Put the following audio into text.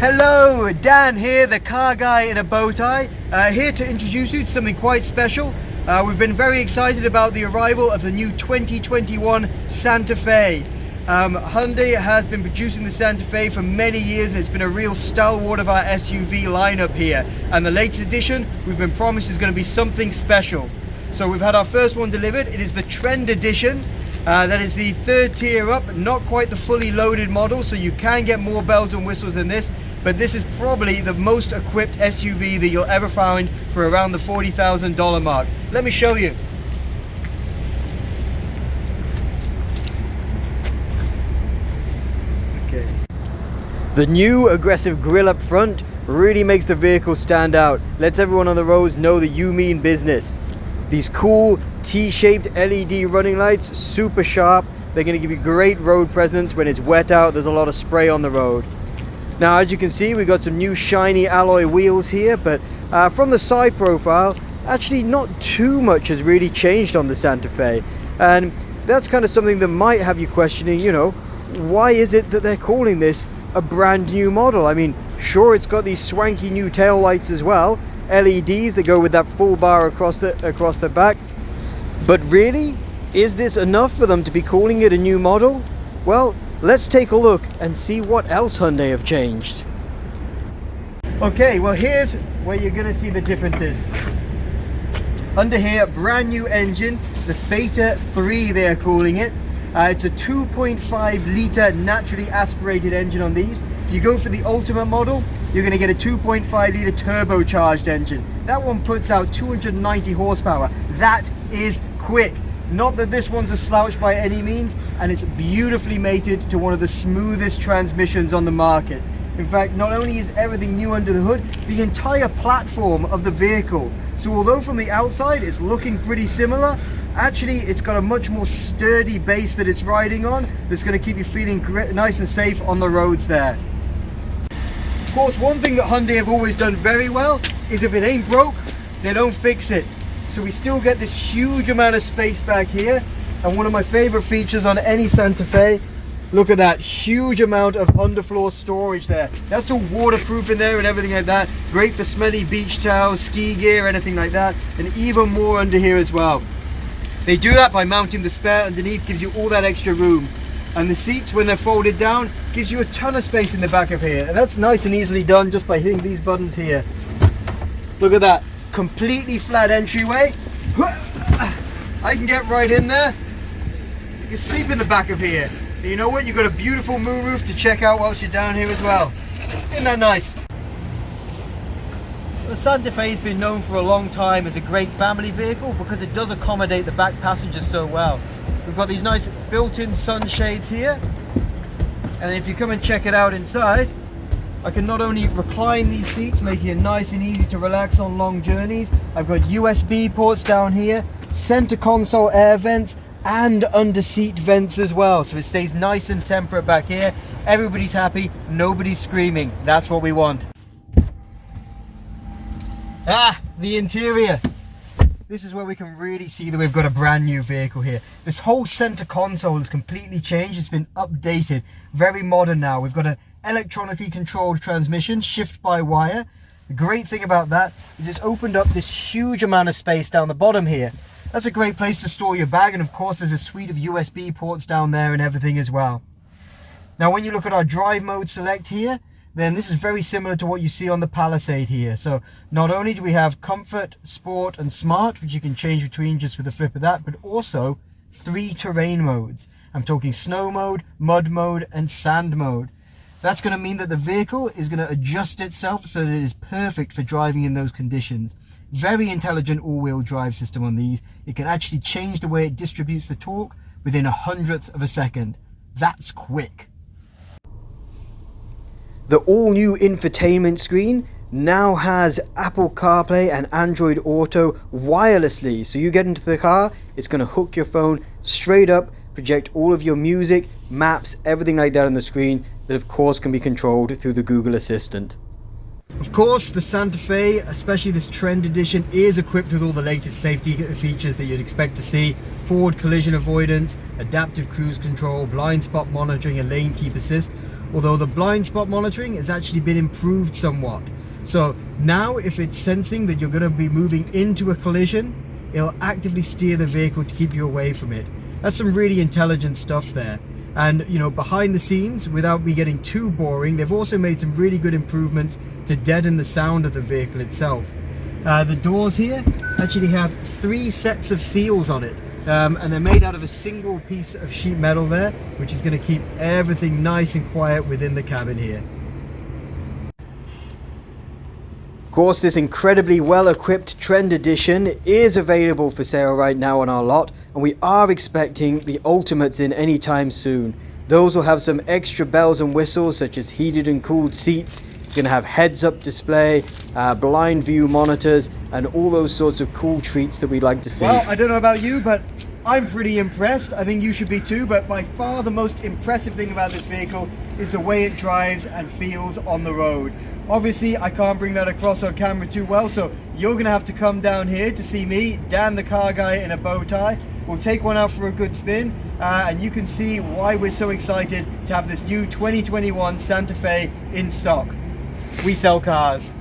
Hello, Dan here, the car guy in a bow tie, here to introduce you to something quite special. We've been very excited about the arrival of the new 2021 Santa Fe. Hyundai has been producing the Santa Fe for many years and it's been a real stalwart of our SUV lineup here. And the latest edition we've been promised is going to be something special. So we've had our first one delivered. It is the Trend Edition. That is the third tier up, not quite the fully loaded model, so you can get more bells and whistles than this, but this is probably the most equipped SUV that you'll ever find for around the $40,000 mark. Let me show you. Okay. The new aggressive grille up front really makes the vehicle stand out, lets everyone on the roads know that you mean business. These cool T-shaped LED running lights, super sharp. They're going to give you great road presence when it's wet out. There's a lot of spray on the road. Now, as you can see, we've got some new shiny alloy wheels here, but from the side profile, actually not too much has really changed on the Santa Fe. And that's kind of something that might have you questioning, you know, why is it that they're calling this a brand new model? I mean, sure, it's got these swanky new tail lights as well, LEDs that go with that full bar across the back. But really, is this enough for them to be calling it a new model? Well, let's take a look and see what else Hyundai have changed. Okay, well here's where you're going to see the differences. Under here, brand new engine, the Theta 3 they're calling it. It's a 2.5 litre naturally aspirated engine on these. If you go for the Ultimate model, you're going to get a 2.5 litre turbocharged engine. That one puts out 290 horsepower. That is quick. Not that this one's a slouch by any means, and it's beautifully mated to one of the smoothest transmissions on the market. In fact, not only is everything new under the hood, the entire platform of the vehicle. So although from the outside it's looking pretty similar, actually it's got a much more sturdy base that it's riding on that's going to keep you feeling nice and safe on the roads there. Of course, one thing that Hyundai have always done very well is if it ain't broke, they don't fix it. So we still get this huge amount of space back here, and one of my favorite features on any Santa Fe, look at that huge amount of underfloor storage there. That's all waterproof in there and everything like that. Great for smelly beach towels, ski gear, anything like that, and even more under here as well. They do that by mounting the spare underneath, gives you all that extra room. And the seats, when they're folded down, gives you a ton of space in the back of here. And that's nice and easily done just by hitting these buttons here. Look at that, completely flat entryway. I can get right in there. You can sleep in the back of here. And you know what? You've got a beautiful moonroof to check out whilst you're down here as well. Isn't that nice? The Santa Fe has been known for a long time as a great family vehicle because it does accommodate the back passengers so well. We've got these nice built-in sunshades here, and if you come and check it out inside, I can not only recline these seats, making it nice and easy to relax on long journeys. I've got USB ports down here, center console air vents, and under seat vents as well, so it stays nice and temperate back here. Everybody's happy, nobody's screaming. That's what we want. The interior. This is where we can really see that we've got a brand new vehicle here. This whole center console has completely changed. It's been updated, very modern now. We've got an electronically controlled transmission, shift by wire. The great thing about that is it's opened up this huge amount of space down the bottom here. That's a great place to store your bag, and of course there's a suite of USB ports down there and everything as well. Now when you look at our drive mode select here, then this is very similar to what you see on the Palisade here. So not only do we have comfort, sport and smart, which you can change between just with the flip of that, but also 3 terrain modes. I'm talking snow mode, mud mode and sand mode. That's going to mean that the vehicle is going to adjust itself so that it is perfect for driving in those conditions. Very intelligent all-wheel drive system on these. It can actually change the way it distributes the torque within 1/100th of a second. That's quick. The all-new infotainment screen now has Apple CarPlay and Android Auto wirelessly. So you get into the car, it's going to hook your phone straight up, project all of your music, maps, everything like that on the screen, that of course can be controlled through the Google Assistant. Of course, the Santa Fe, especially this Trend Edition, is equipped with all the latest safety features that you'd expect to see. Forward collision avoidance, adaptive cruise control, blind spot monitoring and lane keep assist. although the blind spot monitoring has actually been improved somewhat. So now if it's sensing that you're going to be moving into a collision, it'll actively steer the vehicle to keep you away from it. That's some really intelligent stuff there. And you know, behind the scenes, without me getting too boring, they've also made some really good improvements to deaden the sound of the vehicle itself. The doors here actually have 3 sets of seals on it, and they're made out of a single piece of sheet metal there, which is going to keep everything nice and quiet within the cabin here. Of course, this incredibly well-equipped Trend Edition is available for sale right now on our lot, and we are expecting the Ultimates in anytime soon. Those will have some extra bells and whistles, such as heated and cooled seats. It's going to have heads-up display, blind view monitors, and all those sorts of cool treats that we like to see. Well, I don't know about you, but I'm pretty impressed. I think you should be too, but by far the most impressive thing about this vehicle is the way it drives and feels on the road. Obviously, I can't bring that across on camera too well, so you're going to have to come down here to see me, Dan the car guy in a bow tie. We'll take one out for a good spin, and you can see why we're so excited to have this new 2021 Santa Fe in stock. We sell cars.